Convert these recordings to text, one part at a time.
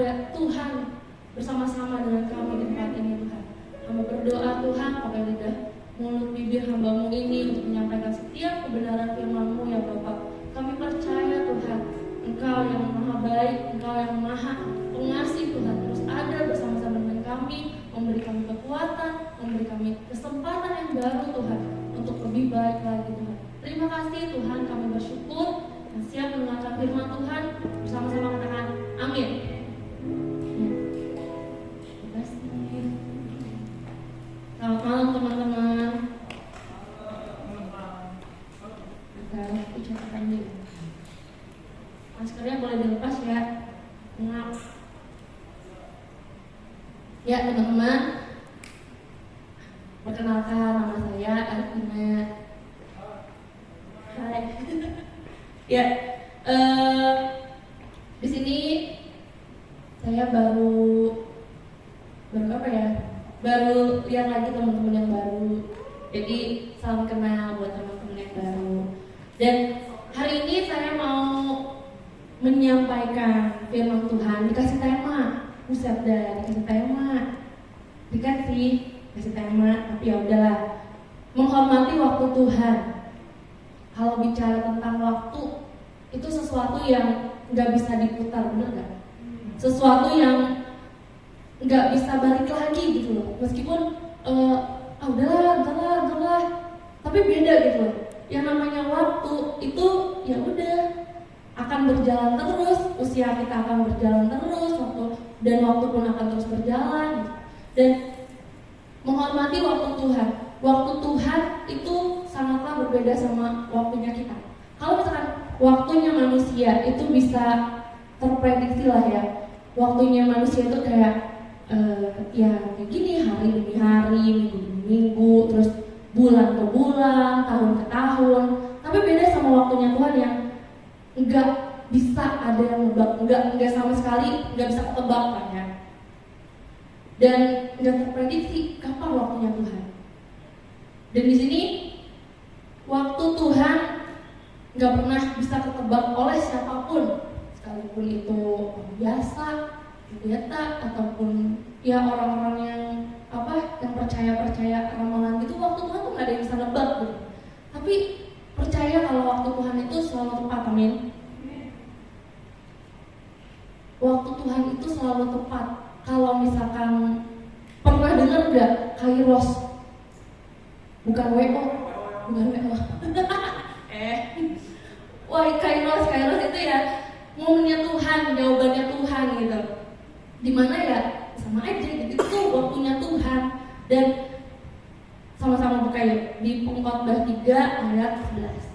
ada Tuhan bersama-sama dengan kami di tempat ini Tuhan. Hamba berdoa Tuhan, pakai lidah mulut bibir hamba-Mu ini untuk menyampaikan setiap kebenaran firman-Mu ya Bapak. Kami percaya Tuhan, Engkau yang maha baik, Engkau yang maha pengasih Tuhan, terus ada bersama-sama dengan kami, memberi kami kekuatan, memberi kami kesempatan yang baru Tuhan, untuk lebih baik lagi Tuhan. Terima kasih Tuhan, kami bersyukur dan siap mendengarkan firman Tuhan. Bersama-sama katakan amin. Selamat malam teman-teman. Aku catatan dulu. Maskernya boleh dilepas ya. Maaf. Ya teman-teman, perkenalkan nama saya Arvina. Hai. Ya, di sini saya baru apa ya? Baru lihat lagi teman-teman yang baru. Jadi salam kenal buat teman-teman yang baru. Dan hari ini saya mau menyampaikan firman Tuhan, dikasih tema. Buset dah, dikasih tema. Dikasih tema, tapi ya udahlah. Menghormati waktu Tuhan. Kalau bicara tentang waktu, itu sesuatu yang nggak bisa diputar, bener nggak? Sesuatu yang nggak bisa balik lagi gitu loh. Meskipun udahlah, tapi beda gitu loh. Yang namanya waktu itu ya udah akan berjalan terus, usia kita akan berjalan terus, waktu pun akan terus berjalan. Dan menghormati waktu Tuhan. Waktu Tuhan itu sangatlah berbeda sama waktunya kita. Kalau misalkan waktunya manusia itu bisa terprediksi lah ya. Waktunya manusia itu kayak ya kayak gini, hari demi hari, minggu demi minggu, terus bulan ke bulan, tahun ke tahun. Tapi beda sama waktunya Tuhan yang nggak bisa ada yang nebak, nggak sama sekali, nggak bisa ketebak kan ya. Dan nggak terprediksi kapan waktunya Tuhan. Dan di sini waktu Tuhan nggak pernah bisa ketebak oleh siapapun, sekalipun itu orang biasa, pendeta ataupun ya orang-orang yang percaya ramalan gitu. Waktu Tuhan tuh nggak ada yang bisa nebak gitu. Tapi percaya kalau waktu Tuhan itu selalu tepat, amin. Waktu Tuhan itu selalu tepat. Kalau misalkan pernah dengar nggak Kairos? Bukan WO. Wah, Kairos itu ya momennya Tuhan, jawabannya Tuhan gitu. Dimana ya sama aja gitu, itu waktunya Tuhan. Dan sama-sama buka yuk di Pengkhotbah 3 ayat 11.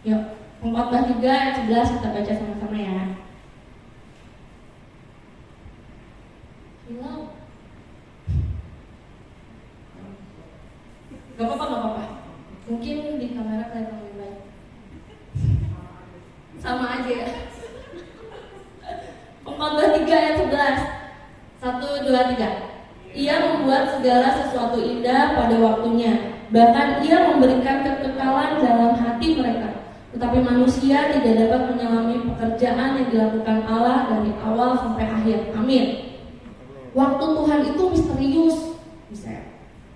Yuk, Pengkhotbah 3 ayat 11 kita baca sama-sama ya. Gak apa-apa. Mungkin di kamera kelihatan lebih baik. Sama aja ya. Pengkhotbah 3 ayat 11. 1, 2, 3. Ia membuat segala sesuatu indah pada waktunya. Bahkan ia memberikan kekekalan dalam hati mereka. Tetapi manusia tidak dapat menyelami pekerjaan yang dilakukan Allah dari awal sampai akhir. Amin. Waktu Tuhan itu misterius.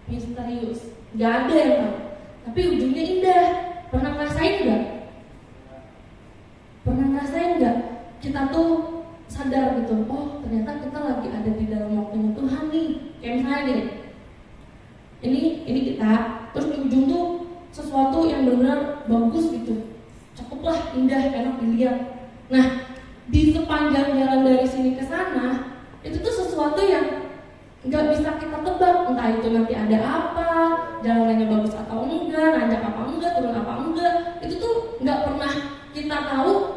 Misterius. Gak ada yang tahu. Tapi ujungnya indah. Pernah ngerasain gak? Kita tuh sadar gitu, oh ternyata kita lagi ada di dalam waktunya Tuhan nih. Kayak misalnya gini, ini kita, terus di ujung tuh sesuatu yang benar-benar bagus gitu, cakep lah, indah, enak dilihat. Nah, di sepanjang jalan dari sini ke sana, itu tuh sesuatu yang nggak bisa kita tebak, entah itu nanti ada apa, jalanannya bagus atau enggak, nanjak apa enggak, turun apa enggak. Itu tuh nggak pernah kita tahu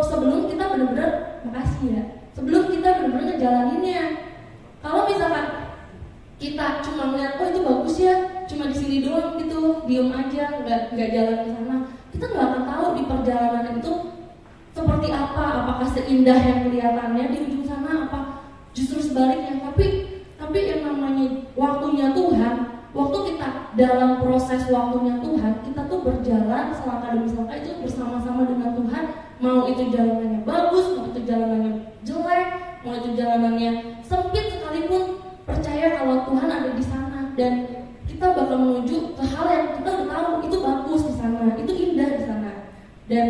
sebelum kita benar-benar makasih ya, sebelum kita benar-benar ngejalaninnya. Kalau misalkan kita cuma ngeliat, oh itu bagus ya, cuma di sini doang gitu, diem aja, nggak jalan ke sana, kita nggak akan tahu di perjalanan itu seperti apa, apakah seindah yang kelihatannya di ujung sana, apa justru sebaliknya. Tapi yang namanya waktunya Tuhan, waktu kita dalam proses waktunya Tuhan, kita tuh berjalan selangkah demi selangkah itu bersama-sama dengan Tuhan. Mau itu jalanannya bagus, mau itu jalanannya jelek, mau itu jalanannya sempit sekalipun, percaya kalau Tuhan ada di sana dan kita bakal menuju ke hal yang kita udah tahu itu bagus di sana, itu indah di sana. Dan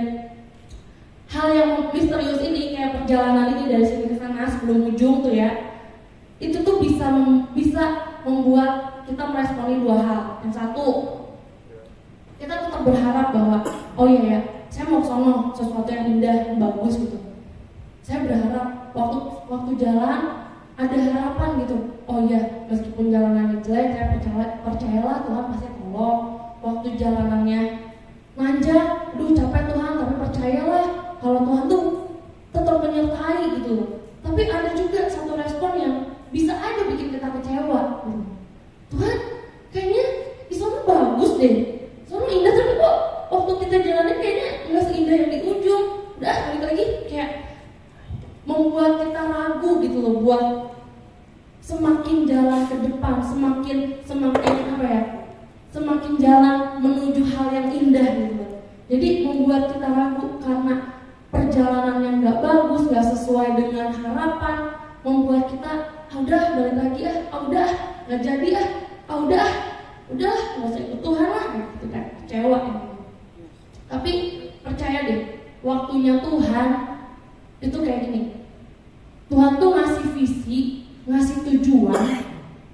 hal yang misterius ini kayak perjalanan ini dari sini ke sana sebelum ujung tuh ya, itu tuh bisa membuat kita meresponi dua hal. Yang satu, kita tetap berharap bahwa oh iya ya, saya mau sono sesuatu yang indah, yang bagus gitu. Saya berharap waktu jalan ada harapan gitu. Oh iya, meskipun jalanannya jelek, saya percayalah Tuhan pasti tolong. Waktu jalanannya nanjak, aduh capek Tuhan, tapi percayalah kalau Tuhan tuh tetap menyertai gitu. Tapi ada juga satu respon yang bisa aja bikin kita kecewa. Tuhan, kayaknya di sana bagus deh, sana indah, tapi kok waktu kita jalannya kayaknya nggak seindah yang di ujung. Udah balik lagi, kayak membuat kita ragu gitu loh, buat semakin jalan ke depan, semakin apa ya, semakin jalan menuju hal yang indah gitu. Jadi membuat kita ragu karena perjalanan yang nggak bagus, nggak sesuai dengan harapan, membuat kita udah balik lagi udah nggak jadi udah nggak usah ikut Tuhan lah gitu kan, kecewa gitu. Tapi percaya deh, waktunya Tuhan itu kayak gini. Tuhan tuh ngasih visi, ngasih tujuan,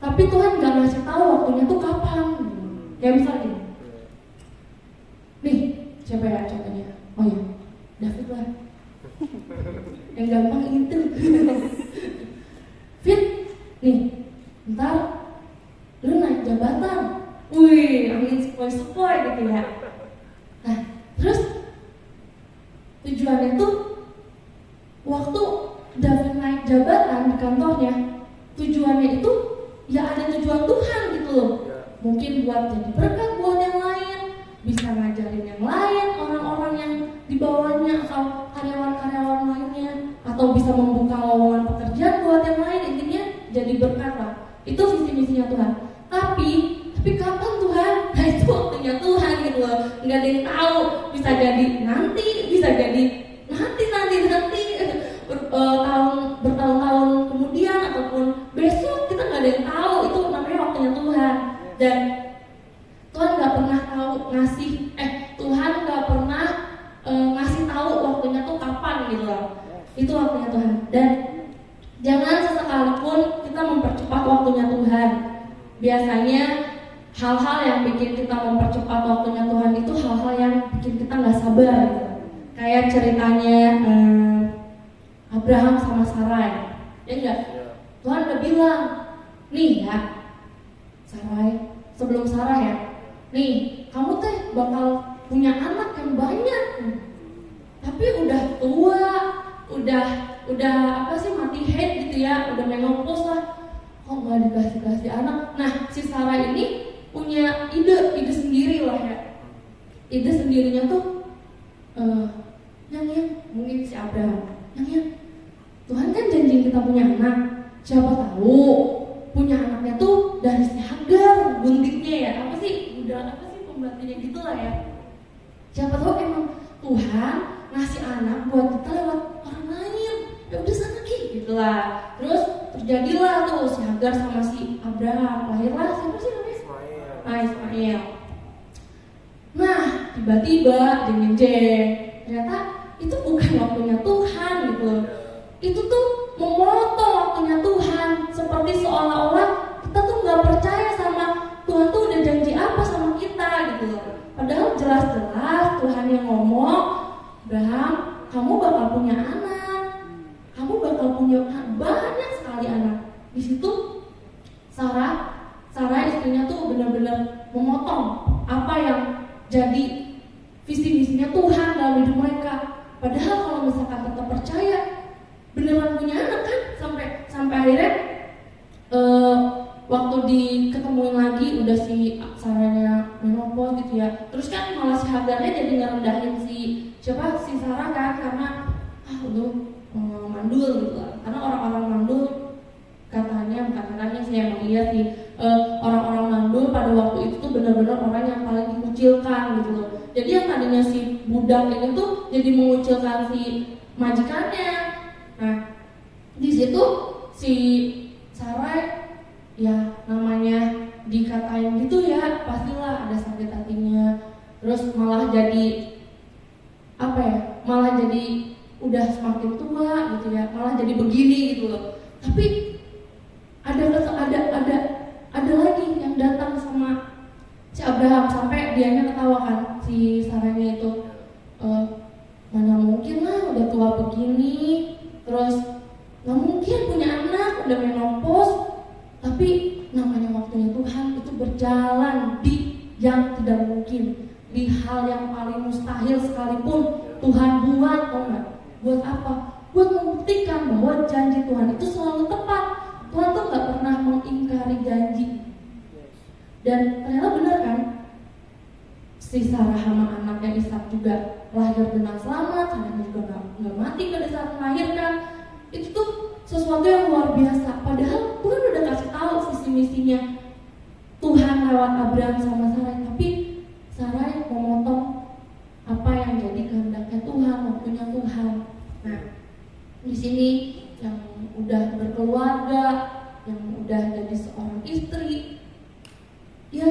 tapi Tuhan nggak ngasih tahu waktunya tuh kapan. Kayak misalnya gini, nih siapa ya contohnya? Oh ya, David lah. Yang gampang itu. Fit, nih, ntar lu naik jabatan. Wih, angin sepoi-sepoi gitu ya. Nah, terus tujuannya tuh waktu David naik jabatan di kantornya, tujuannya itu ya ada tujuan Tuhan gitu loh. Mungkin buat jadi berkat buat yang lain, bisa ngajarin yang lain, orang-orang yang di bawahnya atau karyawan-karyawan lainnya, atau bisa membuka lowongan pekerjaan buat yang lain. Intinya jadi berkat lah. Itu visi-misinya Tuhan. Tapi kapan Tuhan? Nah itu waktunya Tuhan gitu loh. Nggak ada yang tahu. Bisa jadi nanti, bisa jadi nanti bertahun-tahun kemudian ataupun besok, kita nggak ada yang tahu. Itu namanya waktunya Tuhan. Dan Tuhan nggak pernah Tuhan nggak pernah ngasih tahu waktunya tuh kapan gitu loh. Itu waktunya Tuhan. Dan jangan sesekalipun kita mempercepat waktunya Tuhan. Biasanya hal-hal yang bikin kita mempercepat waktunya Tuhan itu hal-hal yang bikin kita nggak sabar gitu. Kayak ceritanya Abraham sama Sarai, ya enggak? Tuhan udah bilang, nih ya Sarai, sebelum Sarah ya, nih kamu teh bakal punya anak yang banyak, tapi udah tua, udah apa sih, mati head gitu ya, udah menopause lah, kok nggak dikasih anak. Nah si Sarah ini punya ide sendiri lah ya, ide sendirinya tuh yang mungkin si Abraham, yang Tuhan kan janji kita punya anak, siapa tahu punya anaknya tuh dari si Hagar, guntingnya ya, apa sih pembantunya gitulah ya. Siapa tahu emang Tuhan ngasih anak buat kita lewat orang lain. Ya udah sana gitulah. Terus terjadilah tuh si Hagar sama si Abraham, lahirlah siapa sih namanya? Ismail. Nah tiba-tiba jeng-jeng, ternyata itu bukan waktunya Tuhan gitu. Itu tuh memotong waktunya Tuhan, seperti seolah-olah kita tuh nggak percaya sama Tuhan tuh udah janji apa sama kita gitu loh. Padahal jelas-jelas Tuhan yang ngomong, Abraham, kamu bakal punya anak, kamu bakal punya banyak sekali anak. Di situ Sarah istrinya tuh benar-benar memotong apa yang jadi visi-misinya Tuhan dalam hidup mereka. Padahal kalau misalkan tetap percaya, beneran punya anak kan, sampai akhirnya waktu diketemuin lagi udah si Sarahnya menopause gitu ya. Terus kan malah si Hagarnya jadi ngerendahin si Sarah kan, karena lu mandul gitu lah. Karena orang-orang mandul bukan katanya sih, emang iya sih, orang-orang mandul pada waktu itu tuh bener dikucilkan gitu loh. Jadi yang tadinya si budak ini tuh jadi mengucilkan si majikannya. Nah, di situ si Sarai ya namanya dikatain gitu ya, pastilah ada sakit hatinya. Terus malah jadi apa ya? Malah jadi udah semakin tua gitu ya, malah jadi begini gitu loh. Tapi ada lagi yang datang sama si Abraham sampai dianya ketawa kan, si Saranya itu mana mungkin lah udah tua begini, terus nggak mungkin punya anak, udah menopause. Tapi namanya waktunya Tuhan itu berjalan di yang tidak mungkin, di hal yang paling mustahil sekalipun Tuhan buat, tau nggak? Buat apa? Buat membuktikan bahwa janji Tuhan itu selalu tepat. Tuhan tuh nggak pernah mengingkari janji. Dan ternyata benar kan? Si Sarah sama anaknya Ishak juga lahir dengan selamat, Sarahnya juga nggak mati pada saat melahirkan. Itu tuh sesuatu yang luar biasa. Padahal Tuhan udah kasih tahu visi misinya Tuhan lewat Abraham sama Sarai, tapi Sarai memotong apa yang jadi kehendaknya Tuhan, waktunya Tuhan. Nah, di sini yang udah berkeluarga, yang udah jadi seorang istri, ya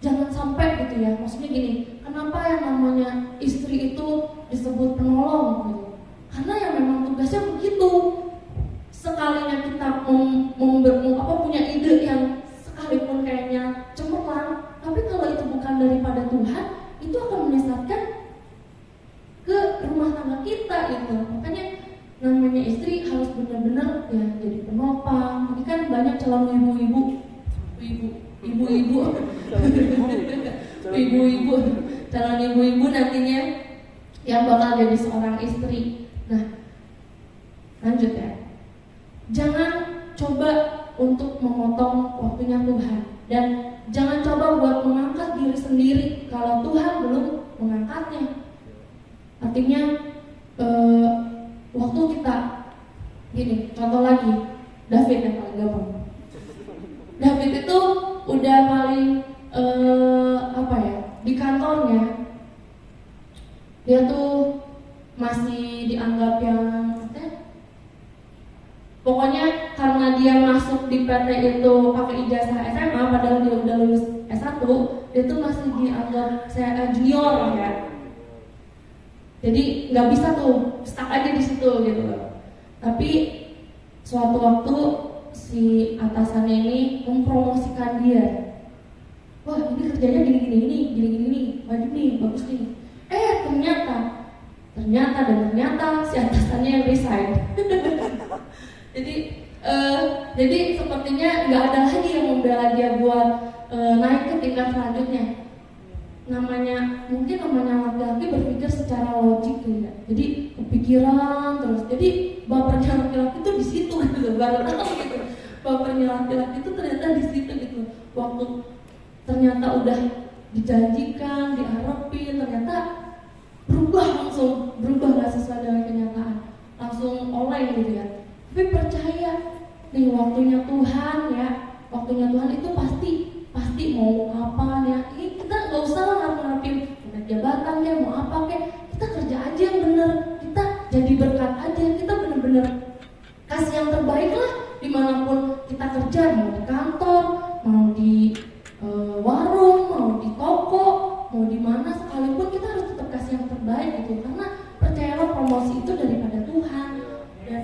jangan sampai gitu ya. Maksudnya gini, kenapa yang namanya istri itu disebut penolong gitu? Karena yang memang tugasnya begitu. Sekalinya kita punya ide yang sekalipun kayaknya cemerlang, tapi kalau itu bukan daripada Tuhan, itu akan menyesatkan ke rumah tangga kita gitu. Makanya namanya istri harus benar-benar ya jadi penopang. Ini kan banyak calon ibu-ibu calon ibu-ibu nantinya yang bakal jadi seorang istri. Nah, lanjut ya. Jangan coba untuk memotong waktunya Tuhan, dan jangan coba buat mengangkat diri sendiri kalau Tuhan belum mengangkatnya. Artinya waktu kita gini, contoh lagi David yang paling gampang. David itu udah paling di kantornya dia tuh masih dianggap yang pokoknya karena dia masuk di PT itu pakai ijazah SMA padahal dia udah lulus S1, dia tuh masih dianggap junior ya. Jadi nggak bisa tuh stuck aja di situ gitu loh. Tapi suatu waktu si atasannya ini mempromosikan dia. Wah, ini kerjanya gini, wajib nih, bagus nih. Ternyata si atasannya yang resign. Jadi sepertinya nggak ada lagi yang membela dia buat naik ke tingkat selanjutnya. Mungkin namanya laki-laki berpikir secara logik ya. Jadi kepikiran terus. Jadi bapernya laki-laki itu di situ gitu, baru tahu gitu. Bapernya laki-laki itu ternyata di situ gitu. Waktu ternyata udah dijanjikan, diharapin, ternyata berubah nggak sesuai dengan kenyataan, langsung oleng gitu ya. Tapi percaya nih waktunya Tuhan itu pasti mau apa ya. Ini kita nggak usah ngarepin jabatan kayak mau apa kayak, kita kerja aja yang bener, kita jadi berkat aja, kita bener-bener kasih yang terbaik lah dimanapun kita kerja, mau di kantor, mau di warung, mau di toko, mau di mana sekalipun kita harus tetap kasih yang terbaik gitu, karena percayalah promosi itu daripada Tuhan. Dan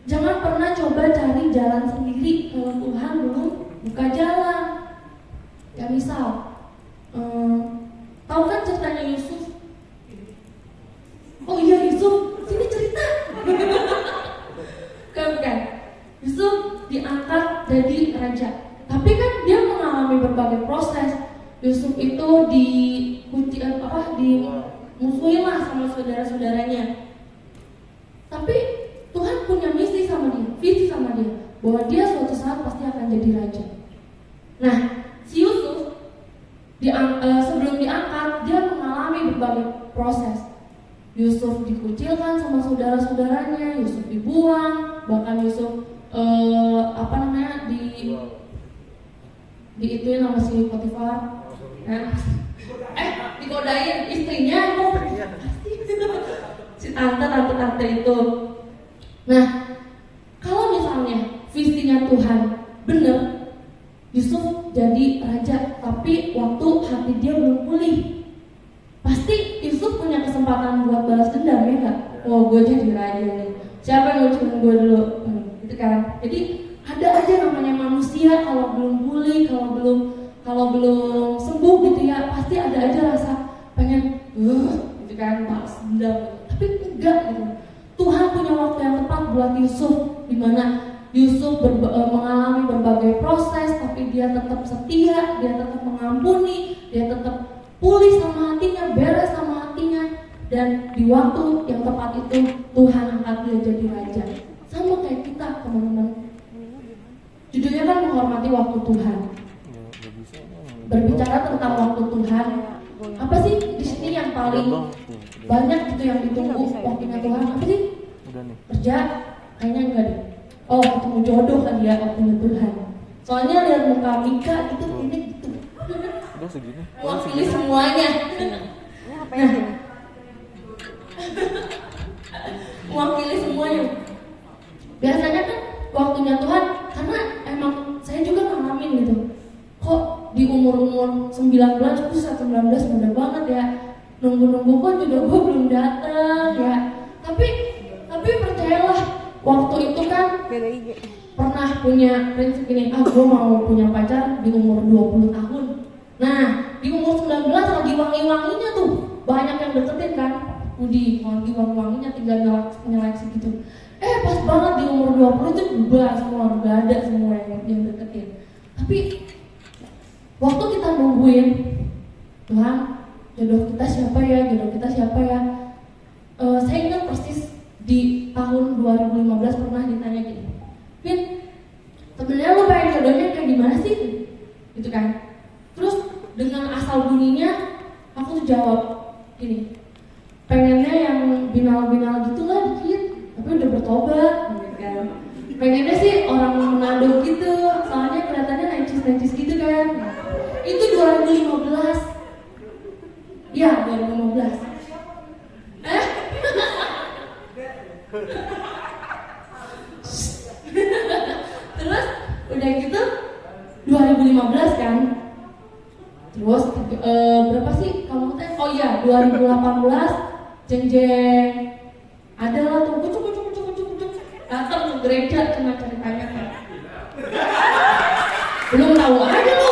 jangan pernah coba cari jalan sendiri kalau Tuhan belum buka jalan. Ya misal, tahu kan ceritanya Yusuf? Oh iya Yusuf, sini cerita. Kan Yusuf diangkat jadi raja, tapi kan dia mengalami berbagai proses. Yusuf itu dimusuhin lah sama saudara-saudaranya. Tapi Tuhan punya visi sama dia, bahwa dia suatu saat pasti akan jadi raja. Nah, si Yusuf sebelum diangkat, dia mengalami berbagai proses. Yusuf dikucilkan sama saudara-saudaranya, Yusuf dibuang, bahkan Yusuf di ituin sama si Potifar. Nah, digodain istrinya kok pasti si tante itu. Nah, kalau misalnya visinya Tuhan bener, Yusuf jadi raja, tapi waktu hati dia belum pulih, pasti Yusuf punya kesempatan buat balas dendam, ya nggak? Oh, gue jadi raja nih, siapa yang ngucapin gue dulu? Gitu kan. Jadi ada aja namanya manusia, kalau belum pulih, kalau belum sembuh gitu ya, pasti ada aja rasa pengen gitu kan, balas dendam. Tapi enggak gitu. Tuhan punya waktu yang tepat buat Yusuf, di mana Yusuf mengalami berbagai proses, tapi dia tetap setia, dia tetap mengampuni, dia tetap pulih sama hatinya, beres sama hatinya, dan di waktu yang tepat itu Tuhan angkat dia jadi raja. Sama kayak kita, teman-teman. Judulnya kan menghormati waktu Tuhan. Berbicara tentang waktu Tuhan, apa sih di sini yang paling banyak gitu yang ditunggu waktunya Tuhan? Apa sih? Kerja? Kayaknya enggak deh. Oh, ketemu jodoh kali ya waktunya Tuhan. Soalnya lihat muka Mika gitu, ini gitu. Udah segini. Mewakili semuanya. Nah, mewakili semuanya. Biasanya kan waktunya Tuhan, karena emang saya juga ngalamin gitu. Kok di umur 19, pusat 19 muda banget ya. Nunggu-nunggu kok jodoh gue belum datang ya. Tapi percayalah, waktu itu kan pernah punya prinsip ini, gue mau punya pacar di umur 20 tahun. Nah, di umur 19 lagi wangi-wanginya tuh, banyak yang deketin kan. Udi, lagi wangi-wanginya tinggal nyeleksi gitu. Pas banget di umur 20 itu bubar semua, udah ada semua yang deketin. Tapi waktu kita nungguin, Tuhan, jodoh kita siapa ya? Saya ingat persis di tahun 2015 pernah ditanya gini, Vin, sebenarnya lu pengen jodohnya kayak gimana sih? Gitu kan. Terus dengan asal bunyinya aku tuh jawab gini, pengennya yang binal-binal gitu lah dikit, tapi udah bertobat gitu kan. Pengennya sih orang Manado gitu, soalnya kelihatannya necis-necis gitu kan. Itu 2015. Ya, 2015. Terus udah gitu 2015 kan. Terus berapa sih kalau kita? Oh iya, 2018 jeng-jeng adalah tuh kucuk datang ke gereja cuma ceritanya kan. Belum tahu aja lu.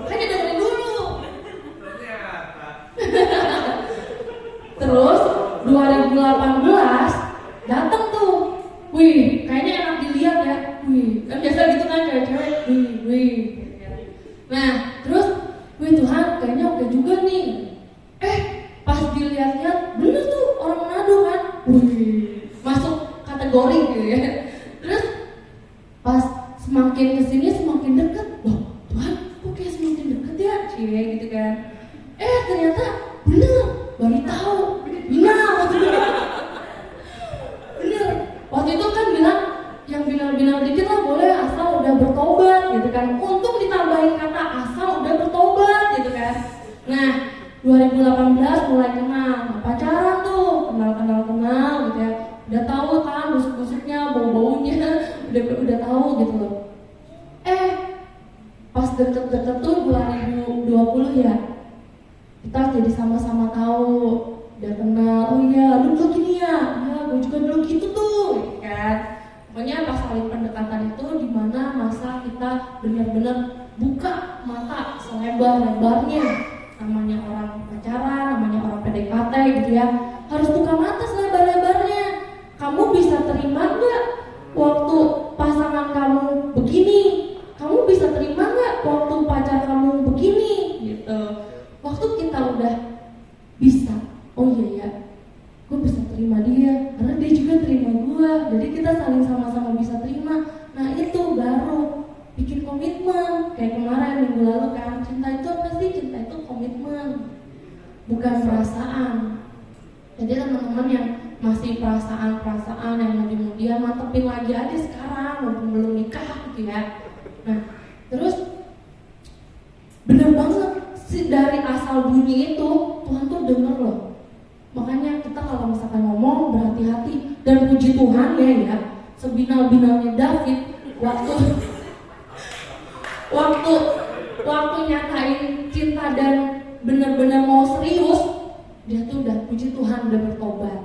Hanya dengerin dulu. Terus 2018 datang tuh. Wih, kayaknya enak dilihat ya. Wih, kan biasa gitu kan cewek-cewek. Wih. Nah, terus Tuhan kayaknya oke juga nih. Pas dilihat-lihat bener tuh orang Manado kan. Wih, masuk kategori gitu ya. Terus pas semakin kesini semakin dekat. Wah, Tuhan kok kayak semakin dekat ya? Cie gitu kan. Ternyata bener, baru tahu. Bener. Waktu itu kan bilang yang binal-binal dikit lah boleh asal udah bertobat gitu kan. Untung ditambahin kata asal udah bertobat gitu kan. Nah, 2018 mulai kenal, pacaran tuh, kenal gitu ya. Udah tahu kan busuk-busuknya, bau-baunya, udah tahu gitu loh. Pas deket-deket tuh 2020 ya, kita jadi sama-sama tahu, udah kenal. Oh iya, lu juga gini ya, gue juga dulu gitu tuh, gitu kan. Pokoknya pas saling pendekatan itu dimana masa kita benar-benar buka mata selebar-lebarnya. Namanya orang pacaran, namanya orang PDKT gitu ya, harus buka mata selebar-lebarnya. Kamu bisa terima nggak waktu pasangan kamu begini? Kamu bisa terima nggak waktu pacar kamu begini? Gitu. Waktu kita udah bisa, oh iya ya, gue bisa terima dia, karena dia juga terima gue. Jadi kita saling sama-sama bisa terima. Nah itu baru bikin komitmen. Kayak kemarin minggu lalu kan, cinta itu apa sih? Cinta itu komitmen, bukan perasaan. Jadi teman-teman yang masih perasaan yang kemudian mantepin lagi aja sekarang walaupun belum nikah gitu ya. Nah terus bener banget sih, dari asal bunyi itu Tuhan tuh denger loh. Makanya kita kalau misalkan ngomong berhati-hati. Dan puji Tuhan ya, sebinal-binalnya David waktu nyatain cinta dan benar-benar mau serius, dia tuh udah, puji Tuhan, udah bertobat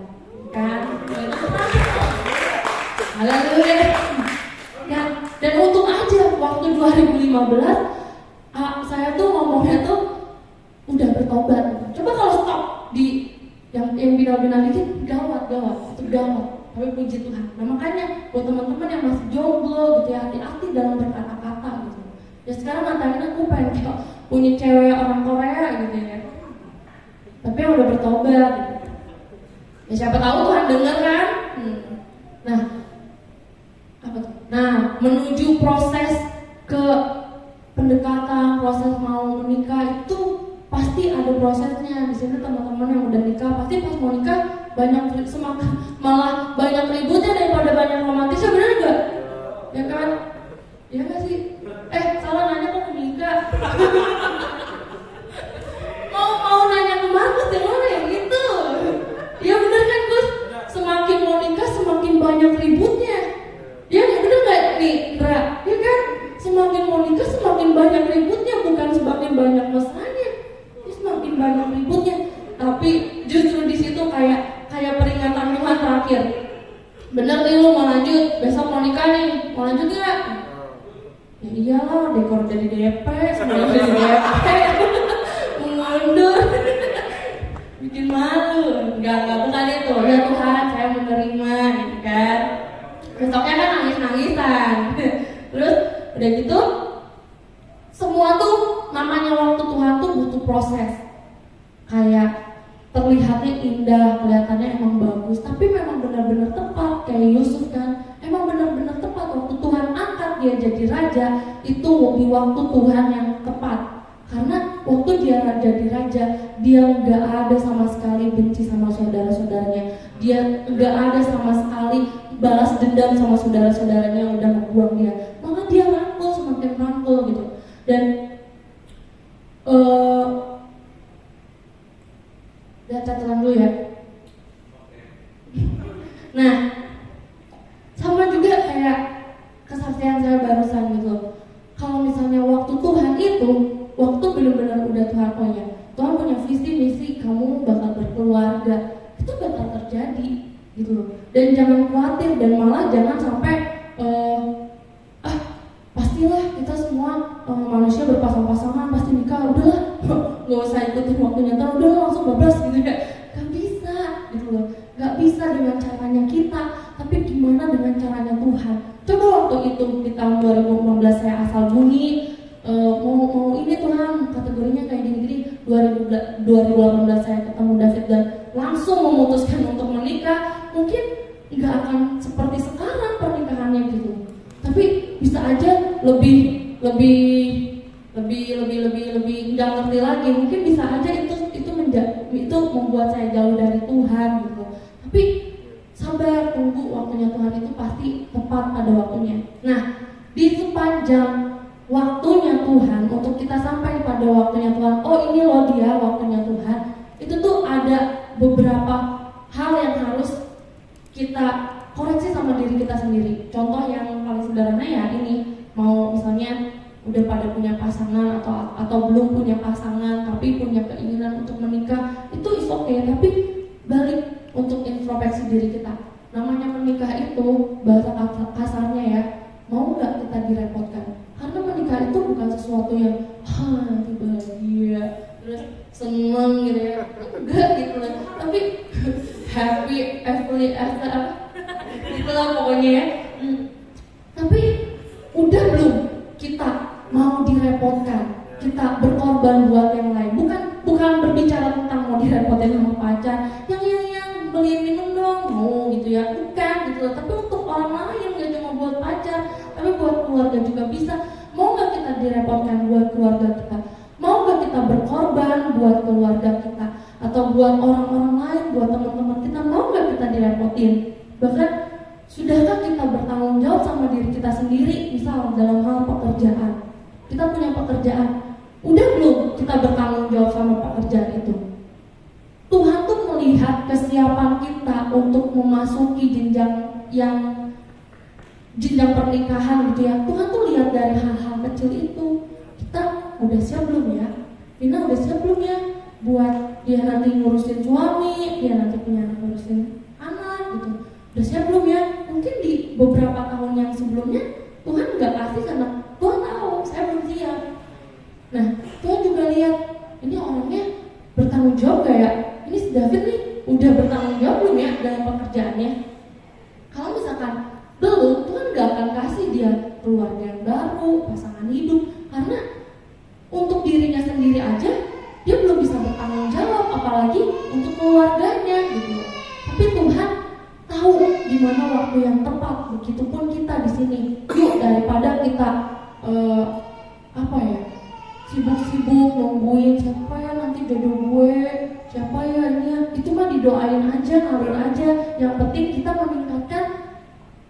kan. Haleluya. Ya, dan untung aja waktu 2015 saya tuh ngomongnya tuh udah bertobat. Coba kalau stop di yang binal-binal dikit, gawat itu gawat. Tapi puji Tuhan. Nah makanya buat teman-teman yang masih jomblo gitu ya, hati-hati dalam berkata-kata gitu. Ya sekarang ngatain aku pengen kayak punya cewek orang Korea gitu ya, tapi yang udah bertobat gitu. Ya siapa tahu Tuhan denger kan. Nah apa tuh? Nah menuju proses ke pendekatan, proses mau menikah itu pasti ada prosesnya. Di sini teman-teman yang udah nikah pasti pas mau nikah malah banyak ributnya daripada banyak romantisnya, benar nggak? Ya kan? Ya nggak sih? Salah nanya kok nikah. mau nanya ke Markus yang mana yang itu? Ya benar kan Gus? Semakin mau nikah semakin banyak ributnya. Ya benar nggak nih Indra? Ya kan? Semakin mau nikah semakin banyak ributnya, bukan semakin banyak mesranya. Semakin banyak ributnya. Tapi justru di situ kayak peringatan Tuhan terakhir. Bener nih lu mau lanjut, besok mau nikah nih, mau lanjut gak? Ya iyalah, dekor jadi DP, semuanya jadi DP. Mundur. Bikin malu. Enggak bukan itu. Ya Tuhan, saya menerima gitu kan. Besoknya kan nangis-nangisan. Terus udah gitu, semua tuh namanya waktu Tuhan tuh butuh proses. Kayak terlihatnya indah, kelihatannya emang bagus, tapi memang benar-benar tepat. Kayak Yusuf kan, emang benar-benar tepat waktu Tuhan angkat dia jadi raja, itu di waktu Tuhan yang tepat. Karena waktu dia jadi raja, dia nggak ada sama sekali benci sama saudara-saudaranya, dia nggak ada sama sekali balas dendam sama saudara-saudaranya yang udah ngebuang dia, malah dia rangkul, semakin rangkul gitu. Dan lihat catatan dulu ya. Nah, sama juga kayak kesaksian saya barusan gitu. Kalau misalnya waktu Tuhan itu, waktu benar-benar udah Tuhan punya, Tuhan punya visi misi, kamu bakal berkeluarga, itu bakal terjadi gitu. Dan jangan khawatir, dan malah jangan sampai pastilah kita semua manusia berpasang-pasangan pasti nikah, udahlah nggak usah ikutin waktunya, udah langsung bablas gitu ya. Gak bisa gitu loh, gak bisa dengan caranya kita, tapi gimana dengan caranya Tuhan. Coba waktu itu di tahun 2015 saya asal bunyi mau ini Tuhan kategorinya kayak gini-gini. 2018 saya ketemu David dan langsung memutuskan untuk menikah, mungkin nggak akan seperti sekarang pernikahannya gitu, tapi bisa aja lebih nggak ngerti lagi. Mungkin bisa aja itu membuat saya jauh dari Tuhan gitu. Tapi sabar, tunggu waktunya Tuhan, itu pasti tepat pada waktunya. Nah, di sepanjang waktunya Tuhan untuk kita sampai pada waktunya Tuhan, oh ini loh dia waktunya Tuhan, itu tuh ada beberapa hal yang harus kita koreksi sama diri kita sendiri. Contoh yang paling sederhana ya ini, mau misalnya udah pada punya pasangan atau belum punya pasangan tapi punya keinginan untuk menikah, itu is okay, tapi balik untuk introspeksi diri kita. Namanya menikah itu bahasa kasarnya ya, mau nggak kita direpotkan? Karena menikah itu bukan sesuatu yang nanti bahagia terus seneng gitu ya, enggak gitu lah, tapi happy happily after itulah pokoknya ya. Tapi udah belum kita mau direpotkan, kita berkorban buat yang lain, bukan berbicara tentang mau direpotin sama pacar yang beliin minum dong, mau gitu ya, bukan gitu loh. Tapi untuk orang lain, gak cuma buat pacar, tapi buat keluarga juga bisa. Mau gak kita direpotkan buat keluarga kita? Mau gak kita berkorban buat keluarga kita? Atau buat orang-orang lain, buat teman-teman kita, mau gak kita direpotin? Bahkan sudahkah kita bertanggung jawab sama diri kita sendiri? Misal dalam hal pekerjaan, kita punya pekerjaan, udah untuk memasuki jenjang pernikahan gitu ya, Tuhan tuh lihat dari hal-hal kecil itu. Kita udah siap belum ya? Vina udah siap belum ya buat dia nanti ngurusin suami, dia nanti punya anak ngurusin anak gitu. Udah siap belum ya? Mungkin di beberapa tahun yang sebelumnya Tuhan nggak kasih karena Tuhan tahu saya belum siap. Nah, Tuhan juga lihat ini orangnya bertanggung jawab gak ya? Ini si David nih udah bertanggung jawab belum ya dalam pekerjaannya? Kalau misalkan belum, Tuhan gak akan kasih dia keluarga yang baru, pasangan hidup, karena untuk dirinya sendiri aja dia belum bisa bertanggung jawab, apalagi untuk keluarganya gitu. Tapi Tuhan tahu di mana waktu yang tepat. Begitupun kita di sini. Yuk, daripada kita sibuk-sibuk nungguin siapa ya nanti jodoh gue, siapa ya ini, itu mah didoain aja, ngalir aja. Yang penting kita meningkatkan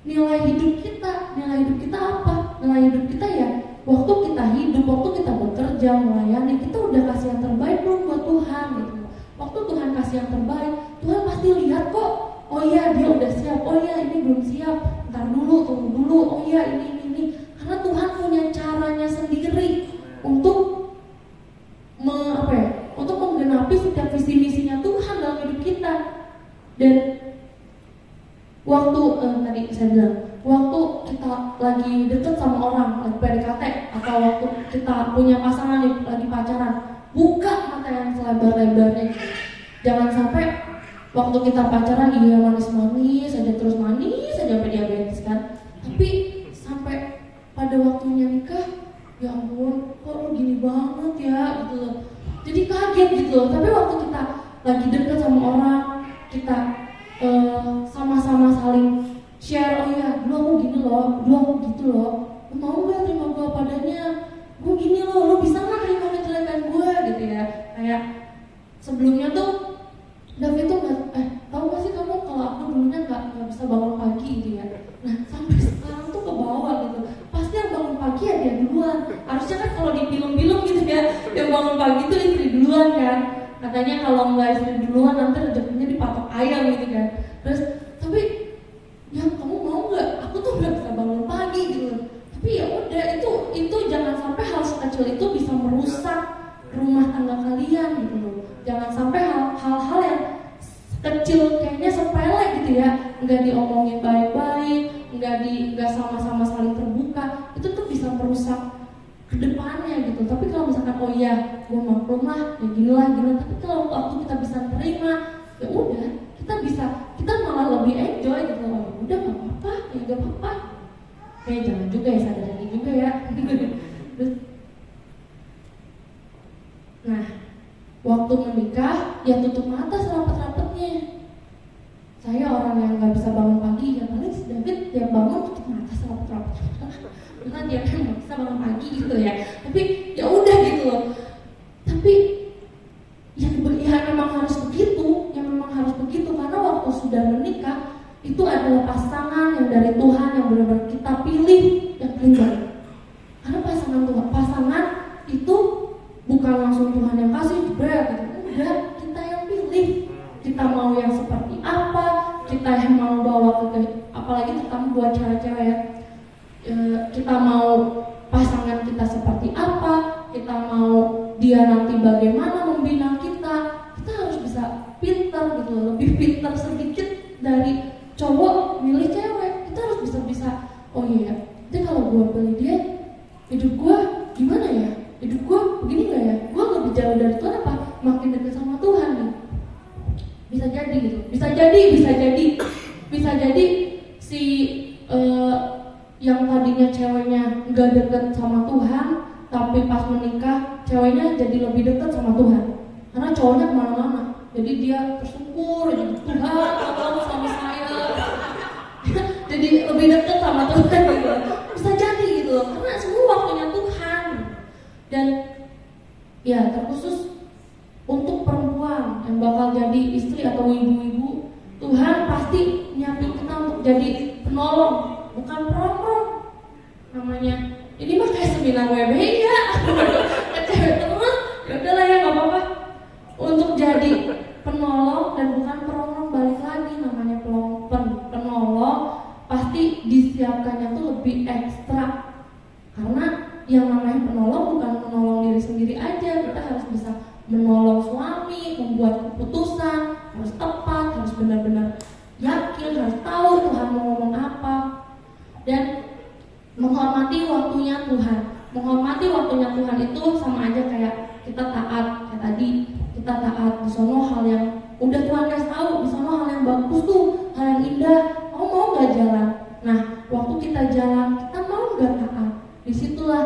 nilai hidup kita. Nilai hidup kita apa? Nilai hidup kita ya waktu kita hidup, waktu kita bekerja, melayani, kita udah kasih yang terbaik belum buat Tuhan gitu. Waktu Tuhan kasih yang terbaik, Tuhan pasti lihat kok. Oh iya, dia udah siap. Oh iya, ini belum siap. Ntar dulu, tunggu dulu. Oh iya, ini. Karena Tuhan punya caranya sendiri untuk untuk menggenapi setiap visi misinya Tuhan dalam hidup kita. Dan waktu tadi saya bilang, waktu kita lagi deket sama orang, lagi PDKT, atau waktu kita punya pasangan lagi pacaran, buka mata yang selebar-lebarnya. Jangan sampai waktu kita pacaran iya manis-manis aja, terus manis aja sampai diabetes kan. Tapi sampai pada waktunya nikah, ya ampun, kok lu gini banget ya gitu loh. Jadi kaget gitu loh. Tapi waktu kita lagi deket sama orang, kita sama-sama saling share, oh iya, dulu aku gini loh, dulu aku gitu loh, lu mau gak terima gue padanya, gue gini loh, lu bisa gak terima kejelekan gue gitu ya. Kayak sebelumnya tuh David tuh tahu gak sih kamu kalau aku dulunya gak bisa bangun pagi gitu ya. Nah sampai sekarang tuh ke bawah gitu, pasti yang bangun pagi ya dia duluan. Harusnya kan kalau di film-film gitu ya, yang bangun pagi tuh istri duluan kan. Katanya kalau nggak istri duluan nanti rezekinya dipatok ayam gitu kan. Terus tapi ya kamu mau nggak? Aku tuh nggak bisa bangun pagi gitu. Tapi ya udah, itu jangan sampai hal sekecil itu bisa merusak rumah tangga kalian gitu loh. Jangan sampai hal-hal yang kecil kayaknya sepele gitu ya, nggak diomongin baik-baik, nggak sama-sama saling terbuka, itu tuh bisa merusak kedepannya gitu. Tapi kalau misalkan oh iya gue maklum lah ya gini. Tapi kalau waktu kita bisa terima, ya udah kita malah lebih enjoy gitu. Oh udah nggak apa-apa, ya nggak apa-apa. Jangan juga ya, sadar juga ya. Nah, waktu menikah ya tutup mata serapet-rapetnya. Saya orang yang nggak bisa bangun pagi, ya paling David tiap bangun tutup mata serapet-rapet. Karena dia kan nggak bisa bangun pagi gitu ya. Tapi ya udah gitu loh. Tapi ya memang harus begitu, karena waktu sudah menikah itu adalah pasangan yang dari Tuhan yang benar-benar kita pilih yang paling baik. Karena pasangan itu bukan langsung Tuhan yang kasih juga gitu. Enggak, kita yang pilih. Kita mau yang seperti apa, kita yang mau bawa apalagi terutama buat cewek-cewek ya. Kita mau pasangan kita seperti apa, kita mau dia nanti bagaimana membina kita harus bisa pintar gitu, lebih pintar sedikit dari cowok milih cewek. Kita harus bisa oh iya, jadi kalau gue pilih dia, hidup gue gimana ya, hidup gue begini gak ya, gue lebih jauh dari Tuhan apa makin dekat sama Tuhan nih. Bisa jadi gitu, bisa jadi si yang tadinya ceweknya nggak deket sama Tuhan, tapi pas menikah ceweknya jadi lebih dekat sama Tuhan karena cowoknya kemana-mana. Jadi dia bersyukur, jadi Tuhan tolong suami saya jadi lebih dekat sama Tuhan gitu. Bisa jadi gitu loh, karena semua waktunya Tuhan. Dan ya terkhusus untuk perempuan yang bakal jadi istri atau ibu-ibu, Tuhan pasti nyiapin kita untuk jadi penolong, bukan perongrong namanya. Ini mah kayak seminar WBI ya, cewek terus, yaudahlah ya nggak apa-apa. Untuk jadi penolong dan bukan perongrong, balik lagi namanya harus bisa menolong suami, membuat keputusan, harus tepat, harus benar-benar yakin, harus tahu Tuhan mau ngomong apa. Dan menghormati waktunya Tuhan. Menghormati waktunya Tuhan itu sama aja kayak kita taat. Kayak tadi kita taat di sono hal yang udah Tuhan kasih tahu, di sono hal yang bagus tuh, hal yang indah, mau nggak jalan. Nah, waktu kita jalan, kita mau nggak taat. Disitulah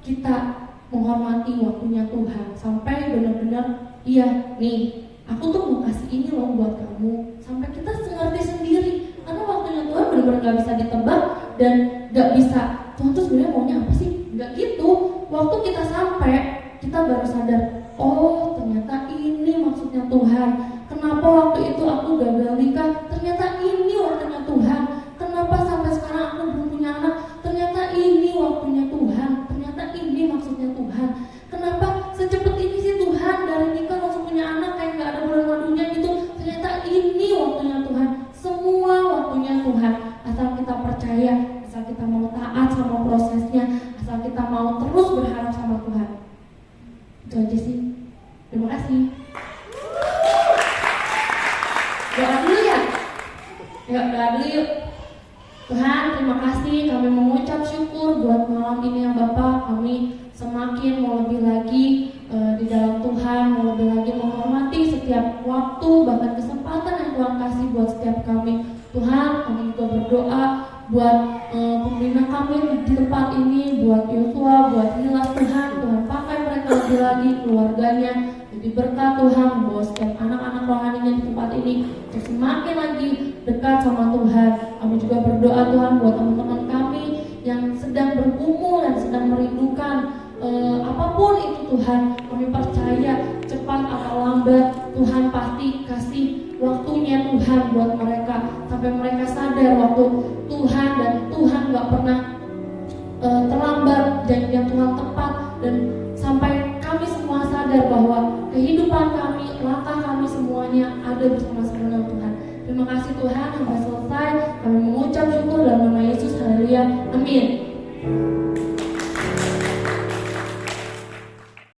kita menghormati waktunya Tuhan sampai benar-benar iya nih, aku tuh mau kasih ini loh buat kamu, sampai kita ngerti sendiri. Karena waktunya Tuhan benar-benar nggak bisa ditebak dan nggak bisa Tuhan tuh sebenarnya maunya apa sih, nggak gitu. Waktu kita sampai, kita baru sadar, oh ternyata ini maksudnya Tuhan. Kenapa waktu itu aku gagal nikah? Ternyata ini waktunya Tuhan. Kenapa sampai sekarang aku belum punya anak? Ternyata ini waktunya Tuhan. Ternyata ini maksudnya Tuhan. Kenapa secepat ini sih Tuhan, dari nikah langsung punya anak kayak nggak ada bulan madunya gitu? Ternyata ini waktunya Tuhan. Semua waktunya Tuhan. Asal kita percaya, asal kita mau taat sama prosesnya, asal kita mau terus berharap sama Tuhan. Itu aja sih. Terima kasih. Doa dulu ya. Yuk doa dulu yuk. Tuhan, terima kasih, kami mengucap syukur buat malam ini ya Bapak. Kami semakin mau lebih lagi di dalam Tuhan, mau lebih lagi menghormati setiap waktu, bahkan kesempatan yang Tuhan kasih buat setiap kami. Tuhan, kami juga berdoa buat pembina kami di tempat ini, buat Yosua, buat Hilas. Tuhan pakai mereka lebih lagi, keluarganya, jadi berkat Tuhan, membawa setiap anak-anak rohaninya di tempat ini untuk semakin lagi dekat sama Tuhan. Kami juga berdoa Tuhan buat teman-teman kami yang sedang bergumul, yang sedang merindukan apapun itu Tuhan. Kami percaya cepat atau lambat Tuhan pasti kasih waktunya Tuhan buat mereka, sampai mereka sadar waktu